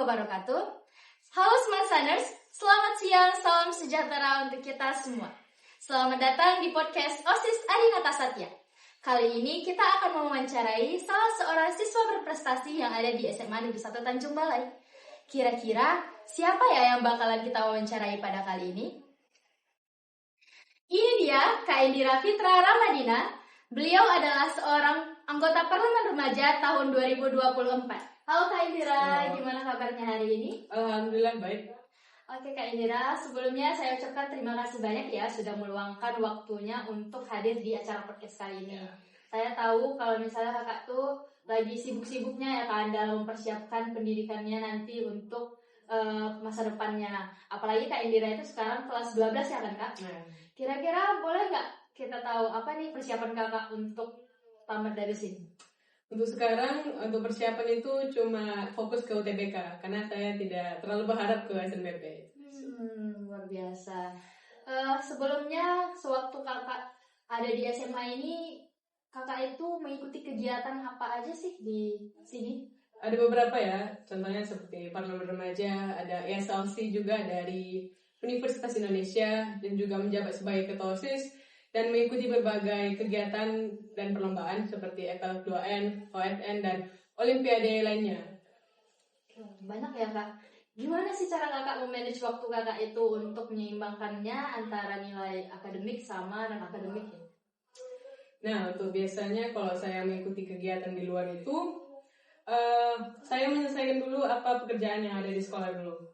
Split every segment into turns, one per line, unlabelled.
wabarakatuh. Halo Smart Sunners, selamat siang, salam sejahtera untuk kita semua. Selamat datang di podcast OSIS Adinata Satya. Kali ini kita akan mewawancarai salah seorang siswa berprestasi yang ada di SMA Negeri 1 Tanjung Balai. Kira-kira siapa ya yang bakalan kita wawancarai pada kali ini? Ini dia Kak Indira Fitra Ramadina. Beliau adalah seorang anggota Parlemen Remaja tahun 2024. Halo Kak Indira, gimana kabarnya hari ini?
Alhamdulillah baik.
Oke Kak Indira, sebelumnya saya ucapkan terima kasih banyak ya sudah meluangkan waktunya untuk hadir di acara podcast kali ini. Saya tahu kalau misalnya kakak tuh lagi sibuk-sibuknya ya kan dalam mempersiapkan pendidikannya nanti untuk masa depannya. Apalagi Kak Indira itu sekarang kelas 12 ya kan Kak? Kira-kira boleh nggak kita tahu apa nih persiapan kakak untuk tamat dari sini?
Untuk sekarang, untuk persiapan itu cuma fokus ke UTBK karena saya tidak terlalu berharap ke SNBP.
Luar biasa. Sebelumnya sewaktu kakak ada di SMA ini, kakak itu mengikuti kegiatan apa aja sih di sini?
Ada beberapa ya, contohnya seperti Parlemen Remaja, ada ESLC juga dari Universitas Indonesia dan juga menjabat sebagai ketua OSIS dan mengikuti berbagai kegiatan dan perlombaan seperti FL 2N, OSN dan Olimpiade lainnya.
Banyak ya Kak. Gimana sih cara kakak memanage waktu kakak itu untuk menyeimbangkannya antara nilai akademik sama non-akademik ya?
Nah, untuk biasanya kalau saya mengikuti kegiatan di luar itu, saya menyelesaikan dulu apa pekerjaan yang ada di sekolah dulu.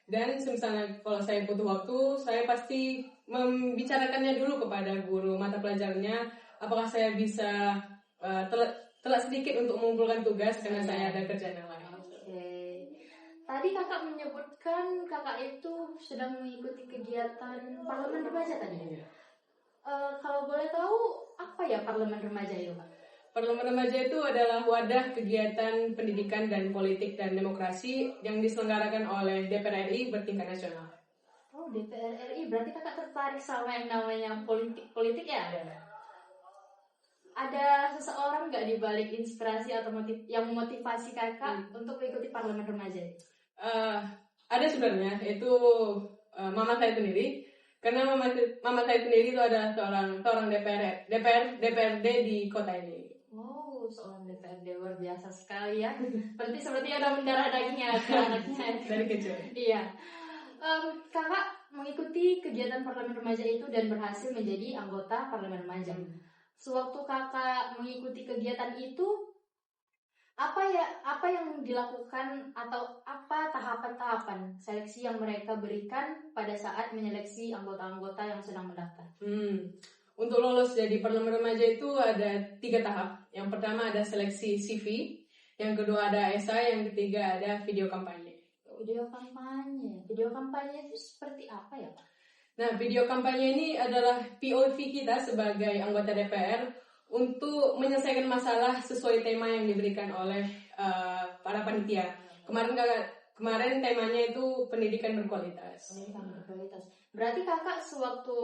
Dan misalnya kalau saya butuh waktu, saya pasti membicarakannya dulu kepada guru mata pelajarannya. Apakah saya bisa telat sedikit untuk mengumpulkan tugas karena saya ada kerjaan yang lain.
Oke. Tadi kakak menyebutkan kakak itu sedang mengikuti kegiatan Parlemen Remaja tadi. Kalau boleh tahu apa ya Parlemen Remaja itu Kak?
Parlemen Remaja itu adalah wadah kegiatan pendidikan dan politik dan demokrasi yang diselenggarakan oleh DPR RI bertingkat nasional.
Oh, DPR RI, berarti kakak tertarik sama yang namanya politik ya? Ada seseorang nggak di balik inspirasi atau yang memotivasi kakak untuk mengikuti Parlemen Remaja?
Ada sebenarnya, itu mama saya sendiri. Karena mama saya sendiri itu adalah seorang DPRD di kota ini.
Oh, seorang DPRD luar biasa sekali ya. Berarti sepertinya ada mendarah dagingnya ke anaknya.
Dari kecil.
Iya. Kakak mengikuti kegiatan Parlemen Remaja itu dan berhasil menjadi anggota Parlemen Remaja. Sewaktu kakak mengikuti kegiatan itu, apa yang dilakukan atau apa tahapan-tahapan seleksi yang mereka berikan pada saat menyeleksi anggota-anggota yang sedang mendaftar?
Untuk lolos jadi Parlemen Remaja itu ada 3 tahap. Yang pertama ada seleksi CV, yang kedua ada esai, yang ketiga ada video kampanye.
Video kampanye itu seperti apa ya Pak?
Nah, video kampanye ini adalah POV kita sebagai anggota DPR untuk menyelesaikan masalah sesuai tema yang diberikan oleh para panitia. Kemarin temanya itu pendidikan berkualitas.
Berarti kakak sewaktu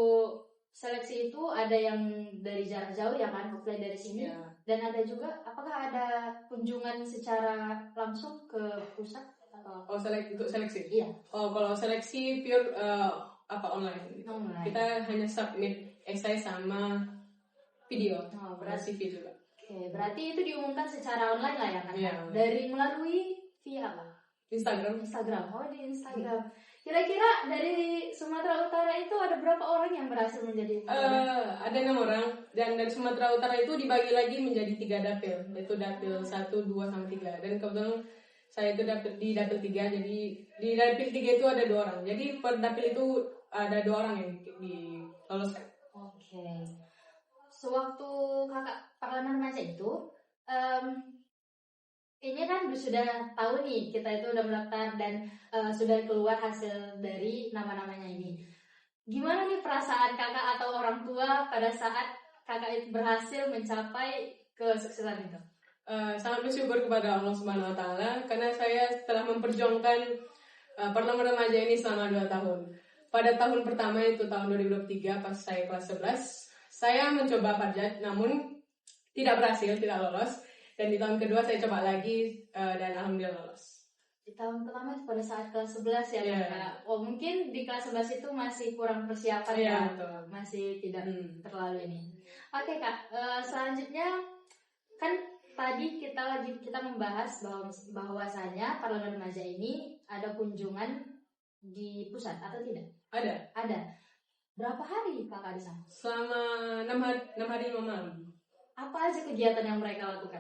seleksi itu ada yang dari jarak jauh ya kan, offline dari sini, dan ada juga apakah ada kunjungan secara langsung ke pusat atau?
Untuk seleksi?
Iya.
Kalau seleksi pure online. Kita hanya submit esai sama video, berarti CV juga.
Oke, berarti itu diumumkan secara online lah ya kan?
Iya.
Melalui via apa?
Instagram.
Oh, di Instagram. Kira-kira dari Sumatera Utara itu ada berapa orang yang berhasil menjadi?
Ada 6 orang, dan dari Sumatera Utara itu dibagi lagi menjadi 3 dapil, yaitu dapil 1, 2, sama 3. Dan kebetulan saya itu di dapil 3, jadi di dapil 3 itu ada 2 orang. Jadi per dapil itu ada 2 orang yang diloloskan.
Oke. Sewaktu kakak Parlemen Remaja itu, ini kan sudah tahu nih kita itu udah mendaftar dan sudah keluar hasil dari nama-namanya ini. Gimana nih perasaan kakak atau orang tua pada saat kakak itu berhasil mencapai kesuksesan itu?
Sangat bersyukur kepada Allah Subhanahu Wa Taala karena saya telah memperjuangkan Parlemen Remaja ini selama 2 tahun. Pada tahun pertama itu tahun 2023 pas saya kelas 11, saya mencoba Parjat namun tidak berhasil, tidak lolos. Dan di tahun kedua saya coba lagi dan alhamdulillah lolos.
Di tahun pertama itu pada saat kelas 11 ya
Iya.
Kak. Oh mungkin di kelas 11 itu masih kurang persiapan
Iya,
ya.
betul.
Masih tidak terlalu ini. Oke Kak, selanjutnya kan tadi kita membahas bahwasanya Parlemen Remaja ini ada kunjungan di pusat atau tidak?
Ada.
Berapa hari Kakak di sana?
Selama 6 hari 5 malam.
Apa aja kegiatan yang mereka lakukan?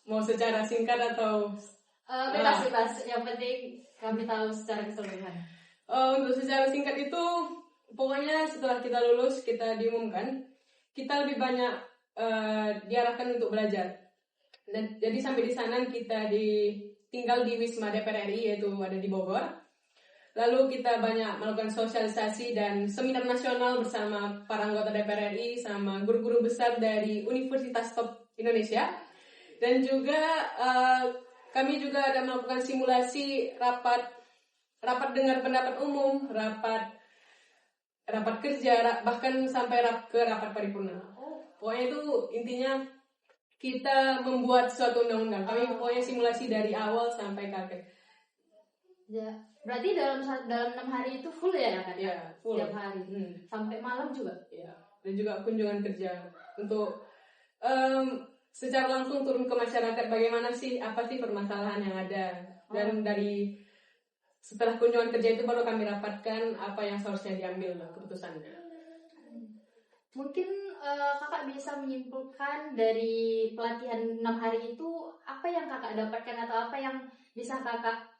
Mau secara singkat atau
Bebas. Yang penting kami tahu secara keseluruhan.
untuk secara singkat itu, pokoknya setelah kita lulus, kita diumumkan, kita lebih banyak diarahkan untuk belajar. Dan jadi sampai di sana kita tinggal di Wisma DPR RI, yaitu ada di Bogor. Lalu kita banyak melakukan sosialisasi dan seminar nasional bersama para anggota DPR RI sama guru-guru besar dari Universitas Top Indonesia. Dan juga kami juga ada melakukan simulasi rapat dengar pendapat umum, rapat kerja, bahkan sampai ke rapat paripurna. Pokoknya itu intinya kita membuat suatu undang-undang. Kami pokoknya simulasi dari awal sampai ke akhir.
Ya, berarti dalam 6 hari itu full ya Kak?
Ya, full.
Setiap hari. Sampai malam juga?
Ya. Dan juga kunjungan kerja untuk secara langsung turun ke masyarakat, bagaimana sih, apa sih permasalahan yang ada. Dan dari setelah kunjungan kerja itu baru kami rapatkan apa yang seharusnya diambil keputusannya.
Mungkin kakak bisa menyimpulkan dari pelatihan 6 hari itu apa yang kakak dapatkan atau apa yang bisa kakak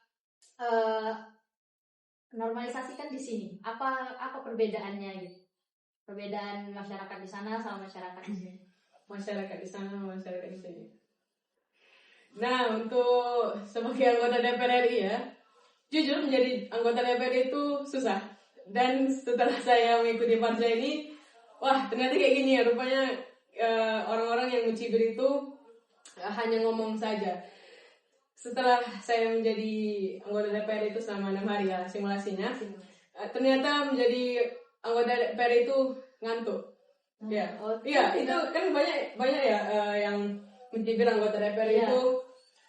normalisasikan di sini? Apa perbedaannya gitu? Perbedaan masyarakat di sana sama masyarakat di sini.
Masyarakat di sana, masyarakat di sini. Nah, untuk sebagai anggota DPR RI ya, jujur menjadi anggota DPR itu susah. Dan setelah saya mengikuti partai ini, wah ternyata kayak gini ya, rupanya orang-orang yang mencibir itu hanya ngomong saja. Setelah saya menjadi anggota DPR itu selama 6 hari ya simulasinya, ternyata menjadi anggota DPR itu ngantuk. Ya, itu kan banyak ya yang mencibir anggota DPR itu,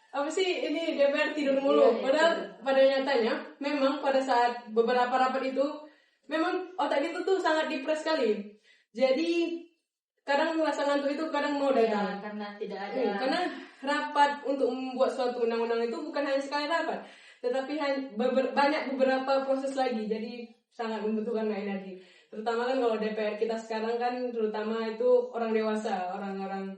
apa sih ini DPR tidur mulu. Padahal pada nyatanya memang pada saat beberapa rapat itu memang otak itu tuh sangat depres sekali. Jadi kadang merasa ngantuk itu kadang mau datang.
Karena tidak ada.
Karena rapat untuk membuat suatu undang-undang itu bukan hanya sekali rapat, tetapi banyak beberapa proses lagi. Jadi sangat membutuhkan energi. Terutama kan kalau DPR kita sekarang kan terutama itu orang dewasa, orang-orang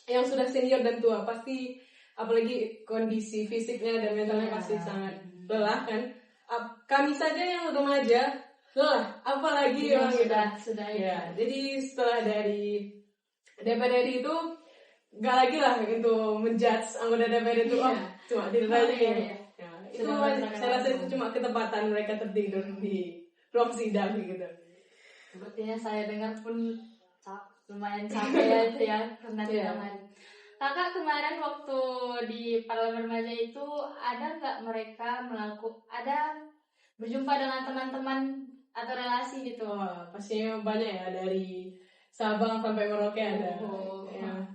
yang sudah senior dan tua, pasti apalagi kondisi fisiknya dan mentalnya pasti sangat lelah kan. Kami saja yang remaja lelah, apalagi orang
sudah
ya. Jadi setelah dari DPR RI itu gak lagi lah untuk menjudge anggota DPR itu cuma tidur aja gitu. Itu saya rasa itu cuma ketepatan mereka tertidur di ruang sidang gitu.
Sepertinya saya dengar pun lumayan capek itu ya karena tidak hari. Kakak kemarin waktu di Parlemen Remaja itu ada nggak mereka berjumpa dengan teman-teman atau relasi gitu?
Pastinya banyak ya, dari Sabang sampai Merauke ada.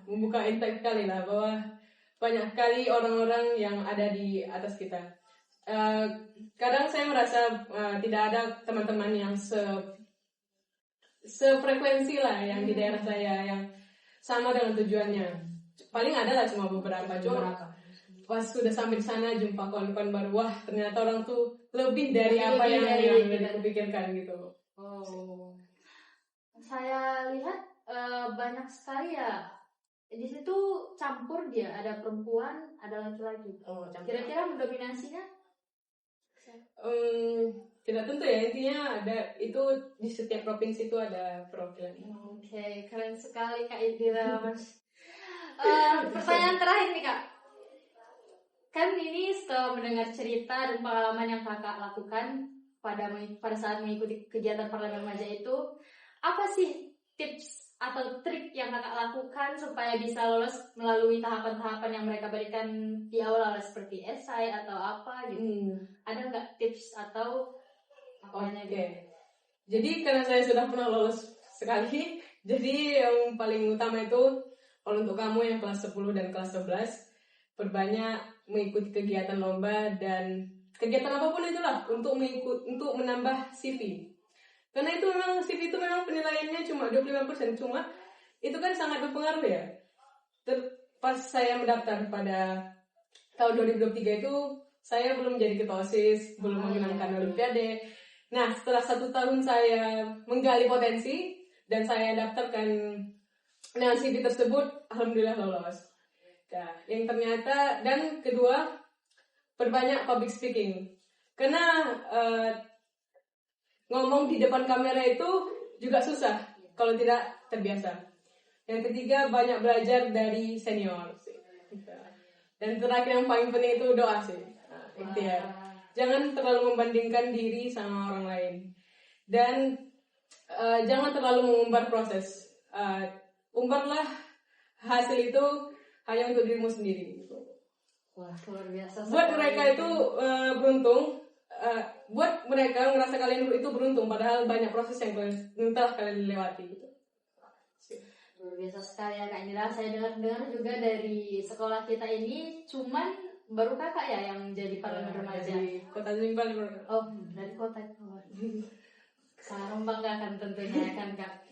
Membuka insight kali lah bahwa banyak kali orang-orang yang ada di atas kita. Kadang saya merasa tidak ada teman-teman yang sefrekuensi lah yang di daerah saya yang sama dengan tujuannya. Paling ada lah cuma beberapa. Pas sudah sampai di sana jumpa kawan-kawan baru, wah ternyata orang tuh lebih dari apa yang dipikirkan gitu.
Saya lihat banyak sekali ya di situ campur dia, ada perempuan, ada laki-laki. Kira-kira mendominasinya?
Tidak tentu ya, intinya ada itu di setiap provinsi itu ada perwakilan.
Oke, keren sekali Kak Indira. Pertanyaan terakhir nih Kak. Kan ini setelah mendengar cerita dan pengalaman yang kakak lakukan pada saat mengikuti kegiatan Parlemen Remaja itu, apa sih tips atau trik yang kakak lakukan supaya bisa lolos melalui tahapan-tahapan yang mereka berikan di awal seperti esai atau apa gitu? Ada nggak tips atau apanya gitu?
Jadi karena saya sudah pernah lolos sekali, jadi yang paling utama itu kalau untuk kamu yang kelas 10 dan kelas 11, perbanyak mengikuti kegiatan lomba dan kegiatan apapun itulah untuk menambah CV. Karena itu memang CV itu memang penilaiannya cuma 25%, cuma itu kan sangat berpengaruh ya. Pas saya mendaftar pada tahun 2023 itu saya belum jadi ketua OSIS, belum memenangkan Olimpiade. Nah, setelah 1 tahun saya menggali potensi dan saya daftarkan dengan CV tersebut, alhamdulillah lolos. Nah, yang ternyata, dan kedua, perbanyak public speaking. Karena ngomong di depan kamera itu juga susah kalau tidak terbiasa. Yang ketiga, banyak belajar dari senior sih. Dan terakhir yang paling penting itu doa sih. Nah, ikhtiar. Jangan terlalu membandingkan diri sama orang lain. Dan jangan terlalu mengumbar proses. Umbarlah hasil itu hanya untuk dirimu sendiri.
Wah, luar biasa.
Buat mereka itu beruntung. Buat mereka ngerasa kalian itu beruntung, padahal banyak proses yang telah kalian lewati.
Luar biasa sekali ya Kak Indira. Saya dengar juga dari sekolah kita ini cuman baru kakak ya yang jadi parlemen remaja.
Dari Kota Zimbal.
Oh, dari kota. Sangat membanggakan tentunya kan Kak.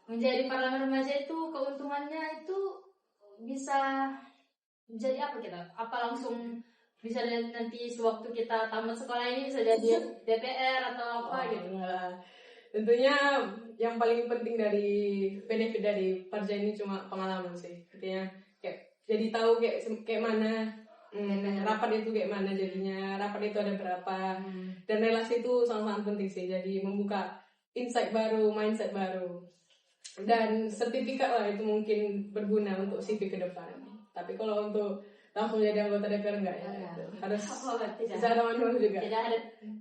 Menjadi parlemen remaja itu keuntungannya itu bisa jadi apa kita? Apa langsung bisa nanti sewaktu kita tamat sekolah ini bisa jadi DPR atau apa gitu?
Enggak. Tentunya yang paling penting dari benefit dari Parja ini cuma pengalaman sih. Artinya kayak jadi tahu kayak mana rapat itu kayak mana jadinya, rapat itu ada berapa, dan relasi itu sangat penting sih. Jadi membuka insight baru, mindset baru, dan sertifikat lah itu mungkin berguna untuk CV ke depan. Tapi kalau untuk langsung jadi anggota DPR enggak ya? Harus bisa ada manual juga.
Tidak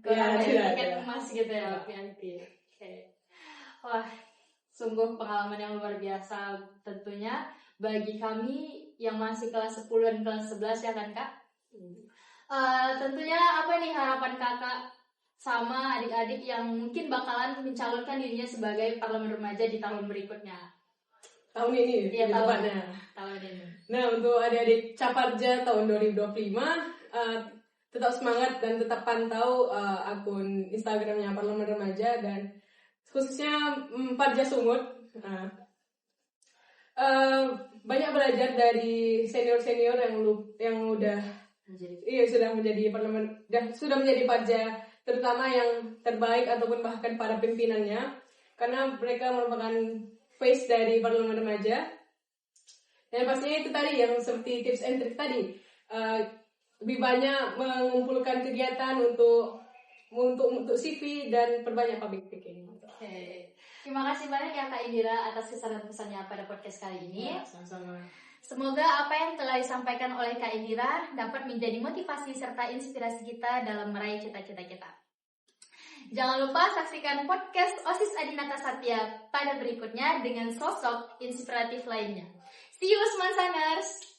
ada tiket emas gitu ya nanti. Wah, sungguh pengalaman yang luar biasa tentunya bagi kami yang masih kelas 10 dan kelas 11 ya kan Kak? Tentunya apa nih harapan Kakak sama adik-adik yang mungkin bakalan mencalonkan dirinya sebagai parlemen remaja di tahun berikutnya?
Tahun ini,
ya,
depannya.
Tahun ini.
Nah, untuk adik-adik Caparja tahun 2025, tetap semangat dan tetap pantau akun Instagramnya Parlemen Remaja dan khususnya Parja Sumut. Banyak belajar dari senior-senior yang sudah menjadi parlemen, sudah menjadi Parja, terutama yang terbaik ataupun bahkan para pimpinannya, karena mereka merupakan face dari parlemen remaja. Dan pastinya itu tadi yang seperti tips and trick tadi, lebih banyak mengumpulkan kegiatan untuk CV dan perbanyak public speaking.
Oke. Terima kasih banyak ya Kak Indira atas kesan dan pesannya pada podcast kali ini.
Ya, sama-sama.
Semoga apa yang telah disampaikan oleh Kak Indira dapat menjadi motivasi serta inspirasi kita dalam meraih cita-cita kita. Jangan lupa saksikan podcast OSIS Adinata Satya pada berikutnya dengan sosok inspiratif lainnya. See you, Usman Sangers!